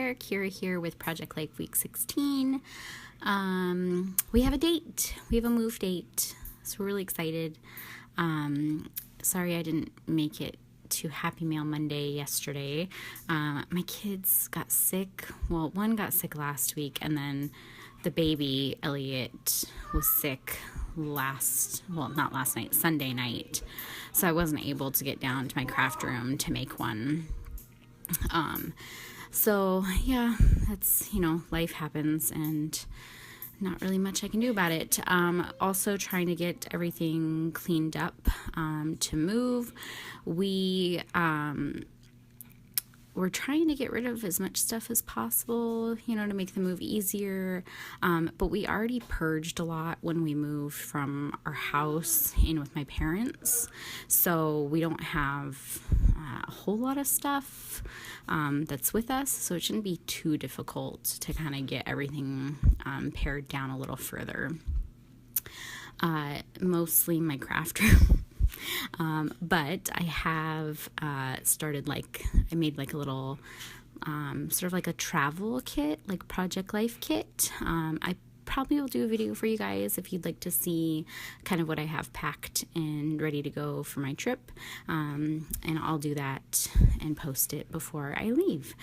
there. Kira here with Project Life Week 16. We have a date. We have a move date. So we're really excited. Sorry I didn't make it to Happy Mail Monday yesterday. My kids got sick. Well, one got sick last week, and then the baby, Elliot, was sick not last night, Sunday night. So I wasn't able to get down to my craft room to make one. So yeah, that's, life happens and not really much I can do about it. Also trying to get everything cleaned up, to move. We're trying to get rid of as much stuff as possible, to make the move easier. But we already purged a lot when we moved from our house in with my parents. So we don't have a whole lot of stuff that's with us. So it shouldn't be too difficult to kind of get everything pared down a little further. Mostly my craft room. But I have started, I made a little sort of like a travel kit, like Project Life kit. I probably will do a video for you guys if you'd like to see kind of what I have packed and ready to go for my trip. And I'll do that and post it before I leave.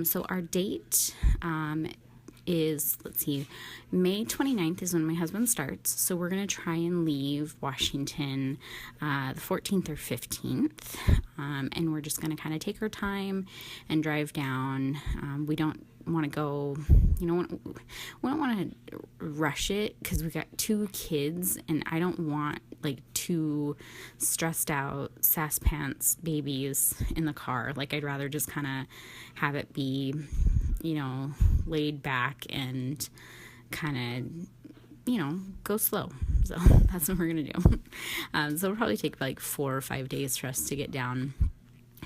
So our date is, May 29th is when my husband starts. So we're going to try and leave Washington the 14th or 15th. And we're just going to kind of take our time and drive down. We don't want to go, we don't want to rush it because we got 2 kids and I don't want two stressed out sass pants babies in the car. I'd rather just kind of have it be, laid back and kind of, go slow. So that's what we're going to do. So it'll probably take 4 or 5 days for us to get down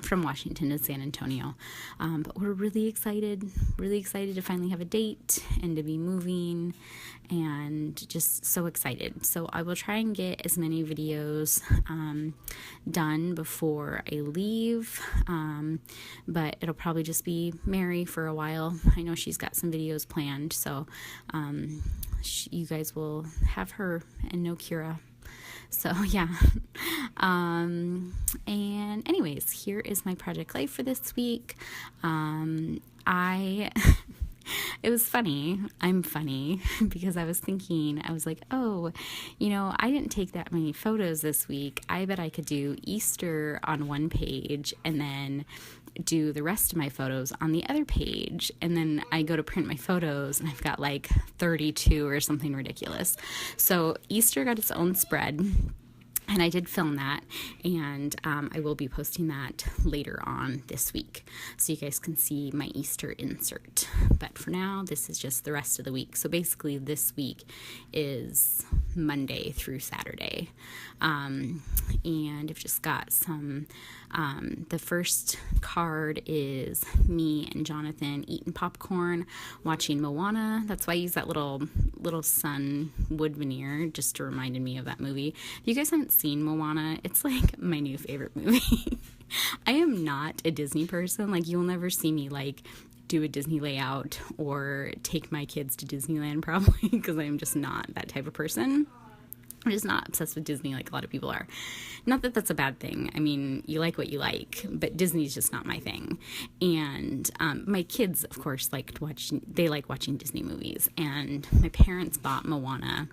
from Washington to San Antonio. But we're really excited to finally have a date and to be moving, and just so excited. So I will try and get as many videos done before I leave, but it'll probably just be Mary for a while. I know she's got some videos planned, so you guys will have her and no Kira. So yeah. And anyways, here is my Project Life for this week. It was funny. I'm funny because I was like, oh, I didn't take that many photos this week. I bet I could do Easter on one page and then do the rest of my photos on the other page. And then I go to print my photos and I've got 32 or something ridiculous. So Easter got its own spread. And I did film that, and I will be posting that later on this week, so you guys can see my Easter insert. But for now, this is just the rest of the week. So basically, this week is Monday through Saturday. And I've just got some, the first card is me and Jonathan eating popcorn, watching Moana. That's why I use that little sun wood veneer, just to remind me of that movie. If you guys haven't seen Moana, it's my new favorite movie. I am not a Disney person. You'll never see me do a Disney layout or take my kids to Disneyland, probably, because I'm just not that type of person. I'm just not obsessed with Disney like a lot of people are. Not that that's a bad thing. I mean, you like what you like, but Disney's just not my thing. And my kids, of course, like watching Disney movies. And my parents bought Moana.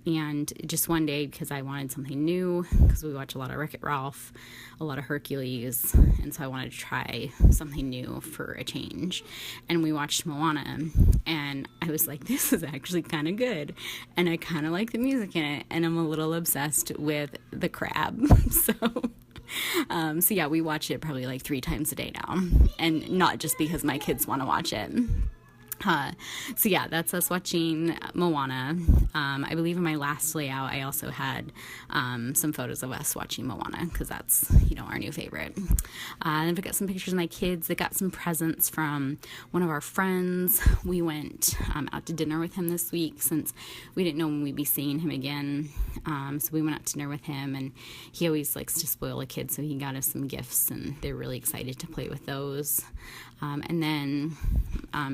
And just one day, because I wanted something new, because we watch a lot of Wreck-It Ralph, a lot of Hercules, and so I wanted to try something new for a change. And we watched Moana, and I was like, this is actually kind of good. And I kind of like the music in it, and I'm a little obsessed with the crab. So yeah, we watch it probably 3 times a day now, and not just because my kids want to watch it. Uh, so yeah, that's us watching Moana. I believe in my last layout, I also had some photos of us watching Moana because that's, our new favorite. And I've got some pictures of my kids. They got some presents from one of our friends. We went out to dinner with him this week since we didn't know when we'd be seeing him again. So we went out to dinner with him, and he always likes to spoil a kid, so he got us some gifts, and they're really excited to play with those. And then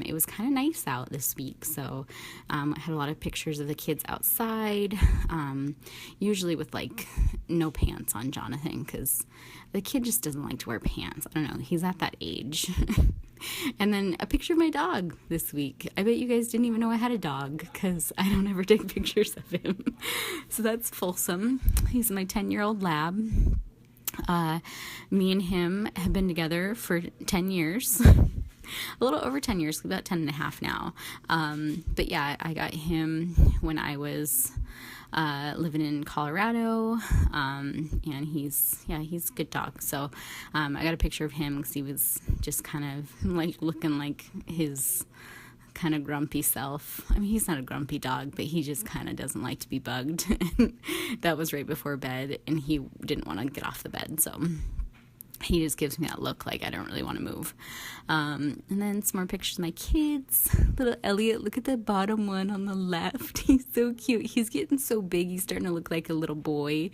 it was kind of nice out this week, so I had a lot of pictures of the kids outside, usually with like no pants on Jonathan, because the kid just doesn't like to wear pants. I don't know, he's at that age. And then a picture of my dog this week. I bet you guys didn't even know I had a dog because I don't ever take pictures of him. So that's Folsom. He's my 10-year-old lab. Me and him have been together for 10 years. A little over 10 years, about 10 and a half now. But yeah, I got him when I was living in Colorado, and he's a good dog. So I got a picture of him because he was just kind of like looking like his kind of grumpy self. I mean, he's not a grumpy dog, but he just kind of doesn't like to be bugged. That was right before bed, and he didn't want to get off the bed, so he just gives me that look like I don't really want to move. And then some more pictures of my kids. Little Elliot, look at the bottom one on the left. He's so cute. He's getting so big. He's starting to look like a little boy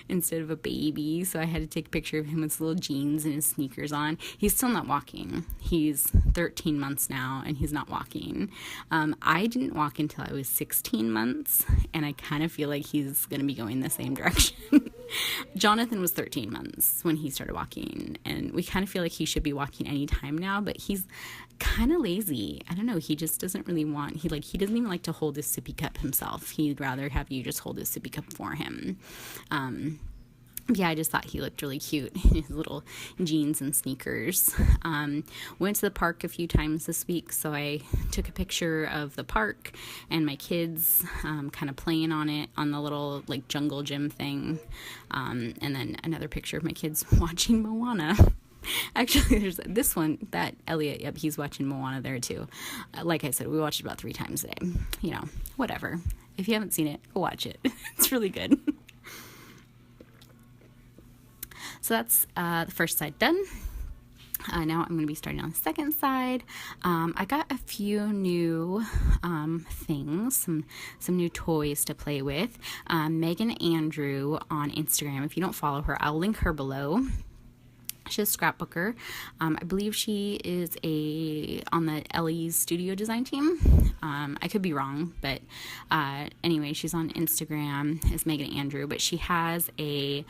instead of a baby. So I had to take a picture of him with his little jeans and his sneakers on. He's still not walking. He's 13 months now, and he's not walking. I didn't walk until I was 16 months, and I kind of feel like he's going to be going the same direction. Jonathan was 13 months when he started walking, and we kind of feel like he should be walking any time now, but he's kind of lazy. I don't know, he just doesn't really want, he doesn't even like to hold his sippy cup himself. He'd rather have you just hold his sippy cup for him. Yeah, I just thought he looked really cute in his little jeans and sneakers. Went to the park a few times this week, so I took a picture of the park and my kids kind of playing on it, on the little like jungle gym thing. And then another picture of my kids watching Moana. Actually, there's this one, that Elliot, yep, he's watching Moana there too. Like I said, we watched it about 3 times a day. Whatever. If you haven't seen it, go watch it. It's really good. So that's the first side done. Now I'm going to be starting on the second side. I got a few new things, some new toys to play with. Megan Andrew on Instagram. If you don't follow her, I'll link her below. She's a scrapbooker. I believe she is on the Ellie's studio design team. I could be wrong, but anyway, she's on Instagram as Megan Andrew, but she has a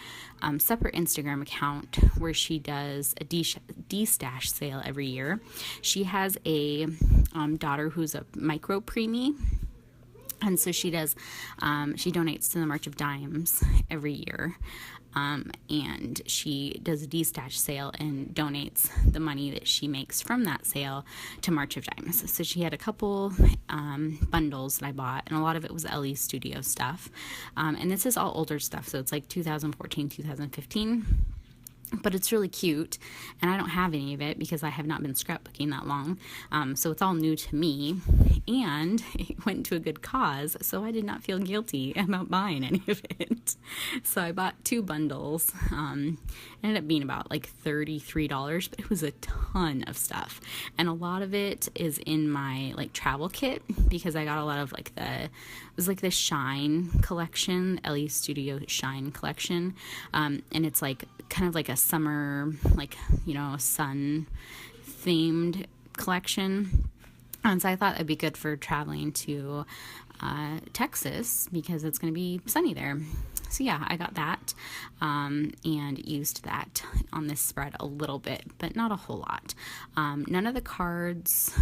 separate Instagram account where she does a D-stash sale every year. She has a daughter who's a micro preemie. And so she donates to the March of Dimes every year. And she does a D-stash sale and donates the money that she makes from that sale to March of Dimes. So she had a couple bundles that I bought, and a lot of it was Ellie Studio stuff. And this is all older stuff, so it's like 2014, 2015. But it's really cute, and I don't have any of it because I have not been scrapbooking that long, so it's all new to me, and it went to a good cause, so I did not feel guilty about buying any of it. So I bought 2 bundles. It ended up being about like $33, but it was a ton of stuff, and a lot of it is in my like travel kit because I got a lot of like it was like the Shine collection, Ellie Studio Shine collection, and it's like kind of like a summer, sun themed collection. And so I thought it'd be good for traveling to Texas because it's going to be sunny there. So yeah, I got that and used that on this spread a little bit, but not a whole lot. None of the cards,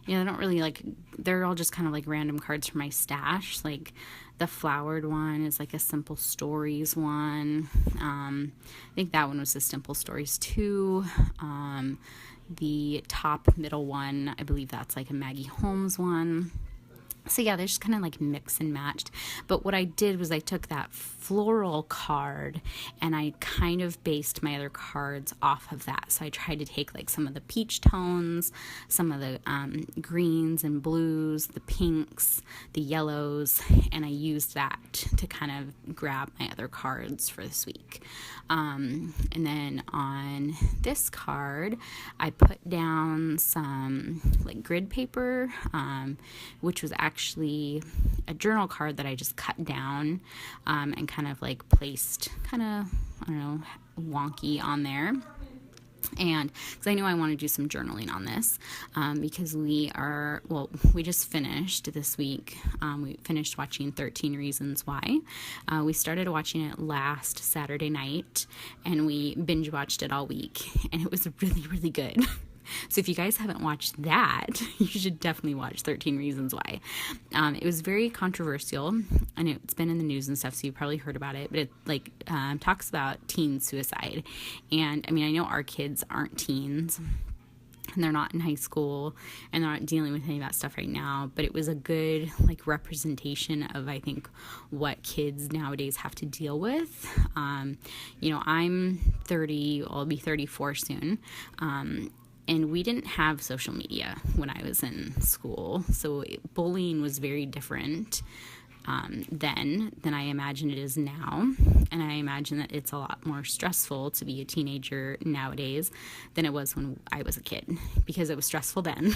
they don't really they're all just kind of like random cards from my stash. Like the flowered one is like a Simple Stories one. I think that one was the Simple Stories 2. The top middle one, I believe that's like a Maggie Holmes one. So yeah, they're just kind of like mix and matched. But what I did was I took that floral card and I kind of based my other cards off of that. So I tried to take like some of the peach tones, some of the greens and blues, the pinks, the yellows, and I used that to kind of grab my other cards for this week. And then on this card, I put down some like grid paper, which was actually a journal card that I just cut down and kind of like placed kind of, I don't know, wonky on there. And because I knew I want to do some journaling on this because we just finished this week. We finished watching 13 Reasons Why. We started watching it last Saturday night and we binge watched it all week, and it was really, really good. So if you guys haven't watched that, you should definitely watch 13 Reasons Why. It was very controversial, and it's been in the news and stuff, so you probably heard about it, but it talks about teen suicide. And I mean, I know our kids aren't teens, and they're not in high school, and they're not dealing with any of that stuff right now, but it was a good like representation of, I think, what kids nowadays have to deal with. I'm 30, I'll be 34 soon, and we didn't have social media when I was in school, so bullying was very different then than I imagine it is now. And I imagine that it's a lot more stressful to be a teenager nowadays than it was when I was a kid, because it was stressful then.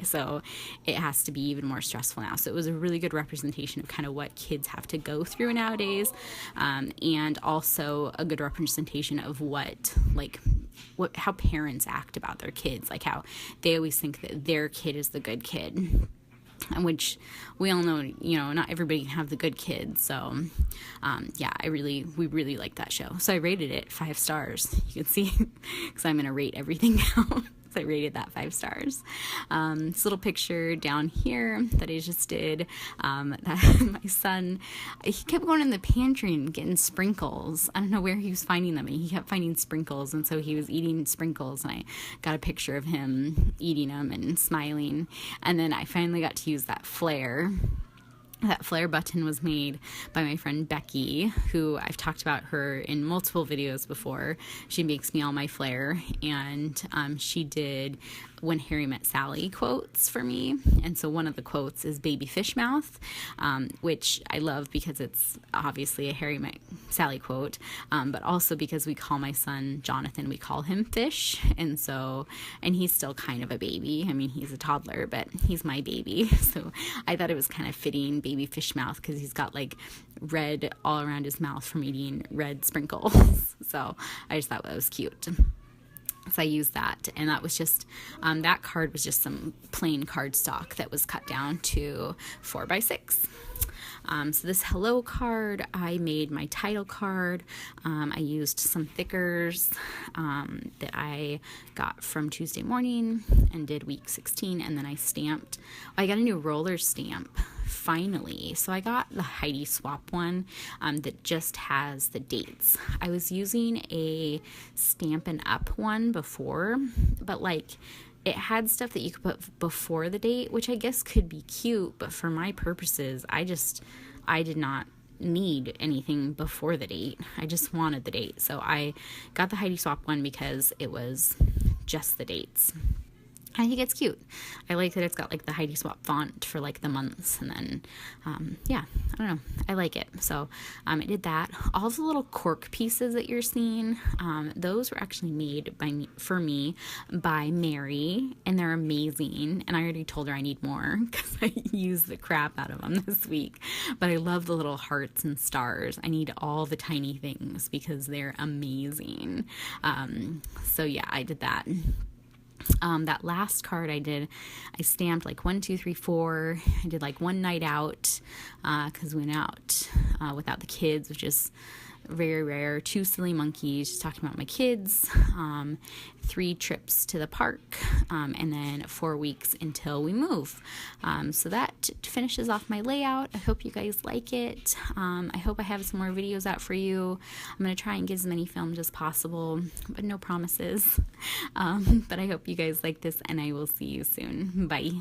So it has to be even more stressful now. So it was a really good representation of kind of what kids have to go through nowadays, and also a good representation of how parents act about their kids, like how they always think that their kid is the good kid, which we all know, not everybody can have the good kids. So, we really like that show. So I rated it 5 stars. You can see, because I'm going to rate everything now. So I rated that 5 stars. This little picture down here that I just did, that my son, he kept going in the pantry and getting sprinkles. I don't know where he was finding them, and he kept finding sprinkles, and so he was eating sprinkles, and I got a picture of him eating them and smiling. And then I finally got to use that flare. That flare button was made by my friend Becky, who I've talked about her in multiple videos before. She makes me all my flare, and she did When Harry Met Sally quotes for me. And so one of the quotes is baby fish mouth, which I love because it's obviously a Harry Met Sally quote, but also because we call my son Jonathan, we call him Fish. And he's still kind of a baby. I mean, he's a toddler, but he's my baby. So I thought it was kind of fitting, baby fish mouth, because he's got like red all around his mouth from eating red sprinkles. So I just thought that was cute. So I used that, and that was just, that card was just some plain cardstock that was cut down to 4x6. So this hello card, I made my title card. I used some thickers that I got from Tuesday Morning and did week 16, and then I stamped. I got a new roller stamp finally. So I got the Heidi Swap one that just has the dates. I was using a Stampin' Up one before, but it had stuff that you could put before the date, which I guess could be cute, but for my purposes, I did not need anything before the date. I just wanted the date. So I got the Heidi Swap one because it was just the dates. I think it's cute. I like that it's got like the Heidi Swap font for like the months, and then I don't know, I like it. So I did that. All of the little cork pieces that you're seeing, those were actually made for me by Mary, and they're amazing, and I already told her I need more because I used the crap out of them this week. But I love the little hearts and stars. I need all the tiny things because they're amazing. So yeah, I did that. That last card I stamped like 1, 2, 3, 4. I did like one night out, because we went out without the kids, which is very rare. 2 silly monkeys, just talking about my kids. 3 trips to the park, and then 4 weeks until we move. So that finishes off my layout. I hope you guys like it. I hope I have some more videos out for you. I'm going to try and get as many filmed as possible, but no promises. But I hope you guys like this, and I will see you soon. Bye.